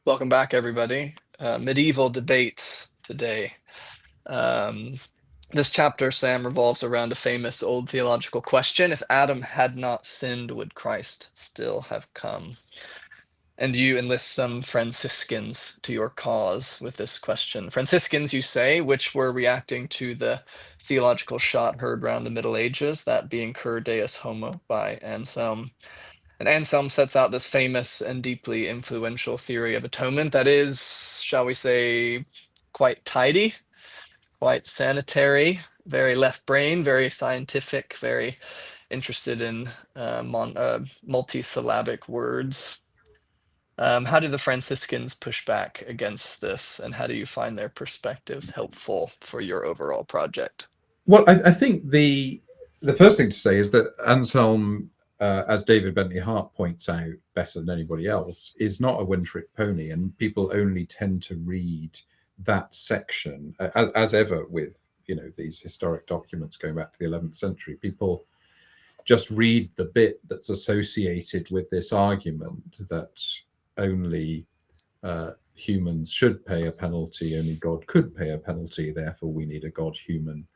Welcome back, everybody. Medieval debates today. Um, this chapter, Sam, revolves around a famous old theological question. If Adam had not sinned, would Christ still have come? And you enlist some Franciscans to your cause with this question. Franciscans, you say, which were reacting to the theological shot heard around the Middle Ages, that being Cur Deus Homo by Anselm. And Anselm sets out this famous and deeply influential theory of atonement that is, shall we say, quite tidy, quite sanitary, very left brain, very scientific, very interested in multisyllabic words. How do the Franciscans push back against this, and how do you find their perspectives helpful for your overall project? Well, I think the first thing to say is that Anselm, as David Bentley Hart points out better than anybody else, is not a one-trick pony, and people only tend to read that section, as ever with these historic documents going back to the 11th century. People just read the bit that's associated with this argument that only humans should pay a penalty, only God could pay a penalty, therefore we need a God-human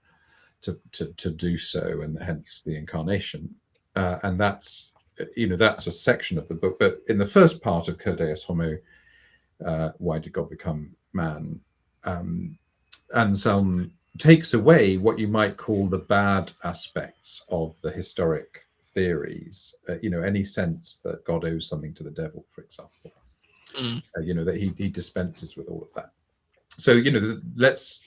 to do so, and hence the incarnation. And that's a section of the book. But in the first part of Cur Deus Homo, why did God become man? Anselm takes away what you might call the bad aspects of the historic theories. Any sense that God owes something to the devil, for example. That he dispenses with all of that. So let's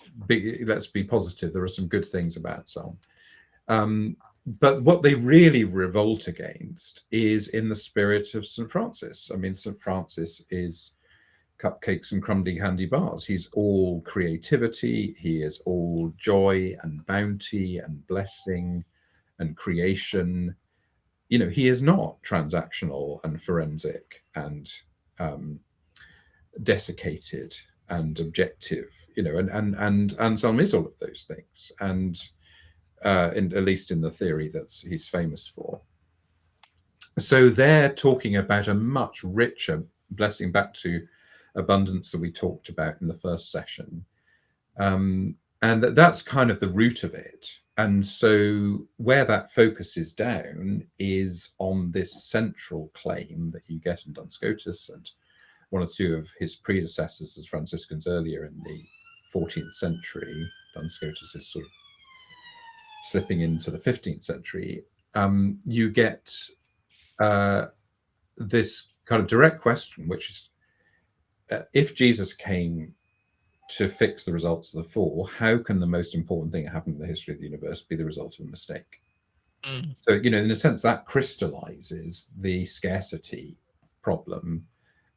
be positive. There are some good things about Psalm, but what they really revolt against is in the spirit of St. Francis. I mean, St. Francis is cupcakes and crumby candy bars. He's all creativity. He is all joy and bounty and blessing and creation. He is not transactional and forensic and desiccated and objective, and Anselm is all of those things, and at least in the theory that he's famous for. So they're talking about a much richer blessing, back to abundance that we talked about in the first session, and that's kind of the root of it. And so where that focuses down is on this central claim that you get in Duns Scotus and one or two of his predecessors as Franciscans earlier in the 14th century. Duns Scotus is sort of slipping into the 15th century. You get this kind of direct question, which is, if Jesus came to fix the results of the fall, how can the most important thing that happened in the history of the universe be the result of a mistake? So, in a sense, that crystallizes the scarcity problem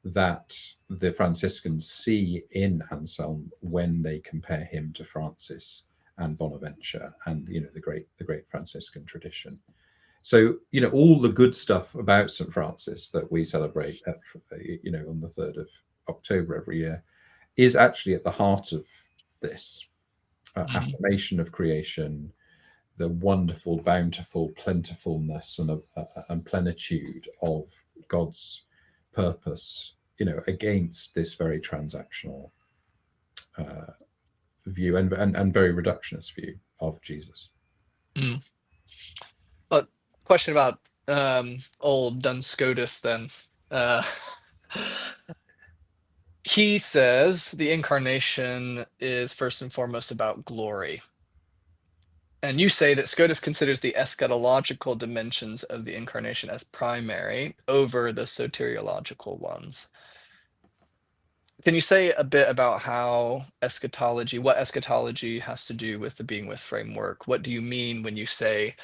that the Franciscans see in Anselm when they compare him to Francis and Bonaventure and the great Franciscan tradition. So all the good stuff about St. Francis that we celebrate on the 3rd of October every year is actually at the heart of this affirmation of creation, the wonderful, bountiful plentifulness and plenitude of God's purpose, against this very transactional view and very reductionist view of Jesus. But question about old Duns Scotus then. He says the incarnation is first and foremost about glory. And you say that Scotus considers the eschatological dimensions of the incarnation as primary over the soteriological ones. Can you say a bit about what eschatology has to do with the being with framework? What do you mean when you say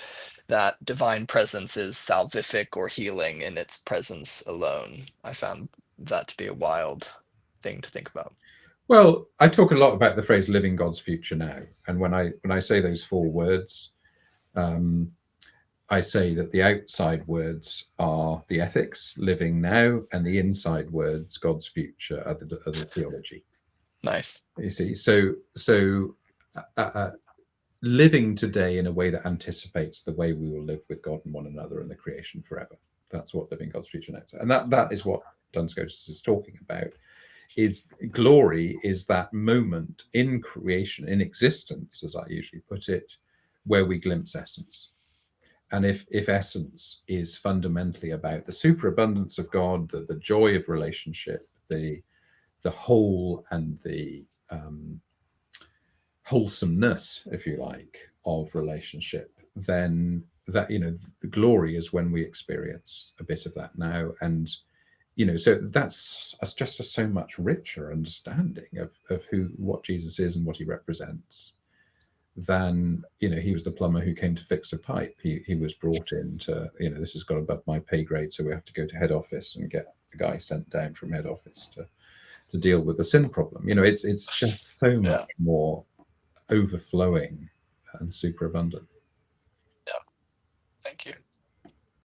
that divine presence is salvific or healing in its presence alone? I found that to be a wild thing to think about. Well, I talk a lot about the phrase "living God's future now," and when I say those four words, I say that the outside words are the ethics, living now, and the inside words, God's future, are the theology. Nice. You see, so living today in a way that anticipates the way we will live with God and one another and the creation forever. That's what living God's future now is. And that is what Duns Scotus is talking about. is glory is that moment in creation, in existence, as I usually put it, where we glimpse essence. And if essence is fundamentally about the superabundance of God, the joy of relationship, the whole and the wholesomeness, if you like, of relationship, then that, the glory is when we experience a bit of that now. And so that's just a so much richer understanding of what Jesus is and what he represents than, he was the plumber who came to fix a pipe. He was brought in to, this has got above my pay grade, so we have to go to head office and get a guy sent down from head office to deal with the sin problem. It's just so much more overflowing and superabundant. Yeah, thank you.